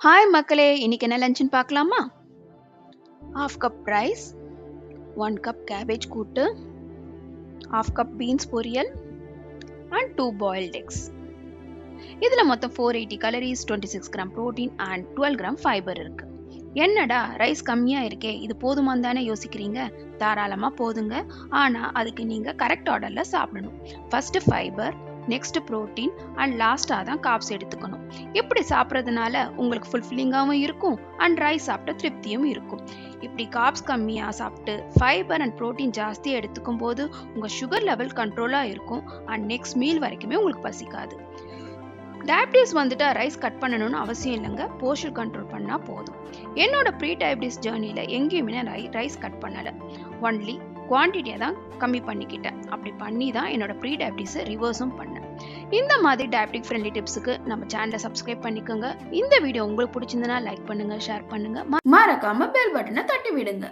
Hi மக்களே, இன்னைக்கு என்ன லஞ்சுன்னு பார்க்கலாமா? 1/2 கப் ரைஸ், 1 கப் கேபேஜ் கூட்டு, 1/2 கப் பீன்ஸ் பொரியல் அண்ட் 2 பாயில்ட் எக்ஸ். இதில் மொத்தம் 480 calories, 26 gram protein and 12 gram fibre இருக்கு. என்னடா ரைஸ் கம்மியாக இருக்கே, இது போதுமான்னு தானே யோசிக்கிறீங்க? தாராளமாக போதுங்க. ஆனால் அதுக்கு நீங்கள் கரெக்ட் ஆர்டரில் சாப்பிடணும். First fibre, next protein and லாஸ்ட்டாக தான் காப்ஸ் எடுத்துக்கணும். இப்படி சாப்பிட்றதுனால உங்களுக்கு ஃபுல்ஃபில்லிங்காகவும் இருக்கும் அண்ட் ரைஸ் சாப்பிட்ட திருப்தியும் இருக்கும். இப்படி காப்ஸ் கம்மியாக சாப்பிட்டு ஃபைபர் அண்ட் ப்ரோட்டீன் ஜாஸ்தியாக எடுத்துக்கும் போது உங்கள் சுகர் லெவல் கண்ட்ரோலாக இருக்கும் அண்ட் நெக்ஸ்ட் மீல் வரைக்குமே உங்களுக்கு பசிக்காது. டயபிட்டிஸ் வந்துட்டு ரைஸ் கட் பண்ணணும்னு அவசியம் இல்லைங்க, போர்ஷன் கண்ட்ரோல் பண்ணால் போதும். என்னோட ப்ரீ டயபிட்டிஸ் ஜேர்னியில் எங்கேயுமே நான் ரைஸ் கட் பண்ணலை, ஒன்லி குவான்டிட்டியை தான் கம்மி பண்ணிக்கிட்டேன். அப்படி பண்ணி தான் என்னோட ப்ரீ டயபிட்டிஸை ரிவர்ஸும் பண்ணேன். இந்த மாதிரி டயபிட்டிக் ஃப்ரெண்ட்லி டிப்ஸுக்கு நம்ம சேனலை சப்ஸ்கிரைப் பண்ணிக்கோங்க. இந்த வீடியோ உங்களுக்கு பிடிச்சிருந்தனா லைக் பண்ணுங்க, ஷேர் பண்ணுங்க, மறக்காம பெல் பட்டனை தட்டி விடுங்க.